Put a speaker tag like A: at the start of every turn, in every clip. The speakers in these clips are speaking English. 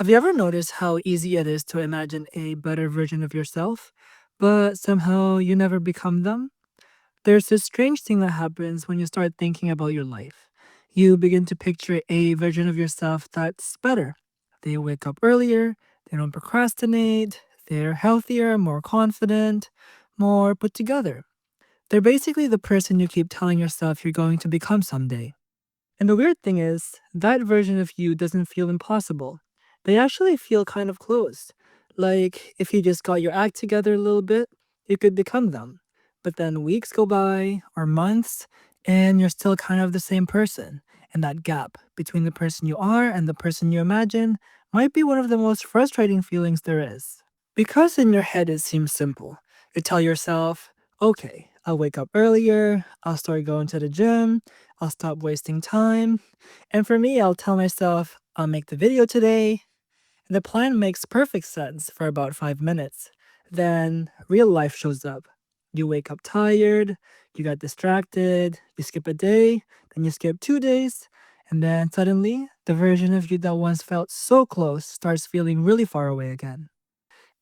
A: Have you ever noticed how easy it is to imagine a better version of yourself, but somehow you never become them? There's this strange thing that happens when you start thinking about your life. You begin to picture a version of yourself that's better. They wake up earlier, they don't procrastinate, they're healthier, more confident, more put together. They're basically the person you keep telling yourself you're going to become someday. And the weird thing is, that version of you doesn't feel impossible. They actually feel kind of close. Like if you just got your act together a little bit, you could become them. But then weeks go by, or months, and you're still kind of the same person. And that gap between the person you are and the person you imagine might be one of the most frustrating feelings there is. Because in your head it seems simple. You tell yourself, okay, I'll wake up earlier, I'll start going to the gym, I'll stop wasting time. And for me, I'll tell myself, I'll make the video today. And the plan makes perfect sense for about 5 minutes. Then real life shows up. You wake up tired, you got distracted, you skip a day, then you skip 2 days, and then suddenly the version of you that once felt so close starts feeling really far away again.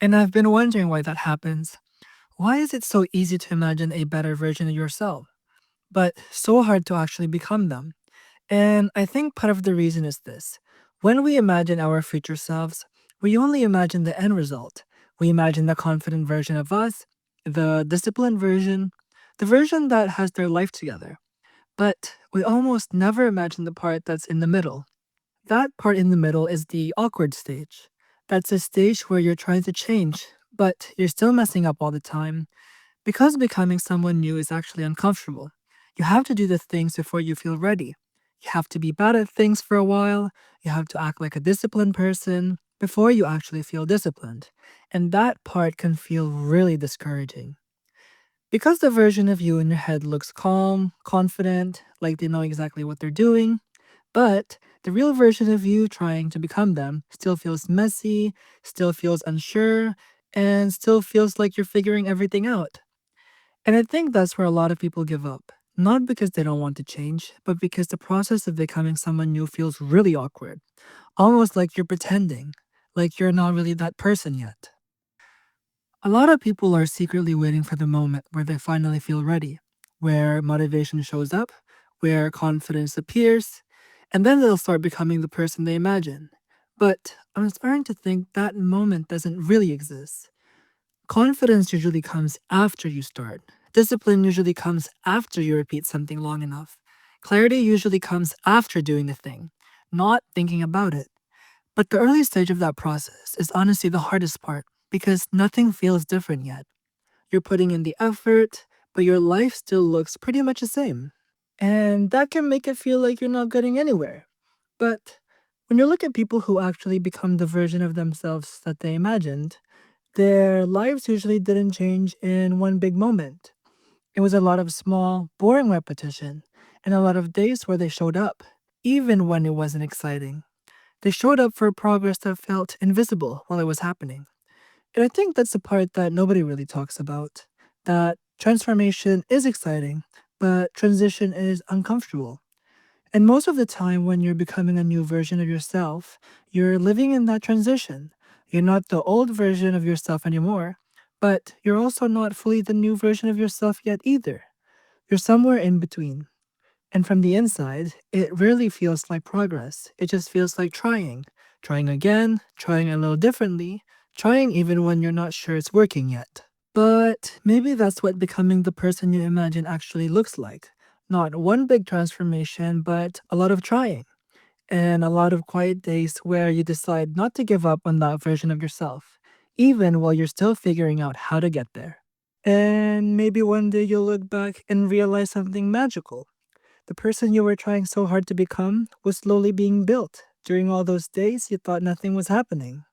A: And I've been wondering why that happens. Why is it so easy to imagine a better version of yourself, but so hard to actually become them? And I think part of the reason is this. When we imagine our future selves, we only imagine the end result. We imagine the confident version of us, the disciplined version, the version that has their life together. But we almost never imagine the part that's in the middle. That part in the middle is the awkward stage. That's a stage where you're trying to change, but you're still messing up all the time. Because becoming someone new is actually uncomfortable. You have to do the things before you feel ready. You have to be bad at things for a while. You have to act like a disciplined person before you actually feel disciplined. And that part can feel really discouraging. Because the version of you in your head looks calm, confident, like they know exactly what they're doing, but the real version of you trying to become them still feels messy, still feels unsure, and still feels like you're figuring everything out. And I think that's where a lot of people give up. Not because they don't want to change, but because the process of becoming someone new feels really awkward. Almost like you're pretending, like you're not really that person yet. A lot of people are secretly waiting for the moment where they finally feel ready, where motivation shows up, where confidence appears, and then they'll start becoming the person they imagine. But I'm starting to think that moment doesn't really exist. Confidence usually comes after you start. Discipline usually comes after you repeat something long enough. Clarity usually comes after doing the thing, not thinking about it. But the early stage of that process is honestly the hardest part because nothing feels different yet. You're putting in the effort, but your life still looks pretty much the same. And that can make it feel like you're not getting anywhere. But when you look at people who actually become the version of themselves that they imagined, their lives usually didn't change in one big moment. It was a lot of small, boring repetition, and a lot of days where they showed up, even when it wasn't exciting. They showed up for progress that felt invisible while it was happening. And I think that's the part that nobody really talks about. That transformation is exciting, but transition is uncomfortable. And most of the time, when you're becoming a new version of yourself, you're living in that transition. You're not the old version of yourself anymore, but you're also not fully the new version of yourself yet either. You're somewhere in between. And from the inside, it rarely feels like progress. It just feels like trying. Trying again, trying a little differently, trying even when you're not sure it's working yet. But maybe that's what becoming the person you imagine actually looks like. Not one big transformation, but a lot of trying. And a lot of quiet days where you decide not to give up on that version of yourself, even while you're still figuring out how to get there. And maybe one day you'll look back and realize something magical. The person you were trying so hard to become was slowly being built during all those days you thought nothing was happening.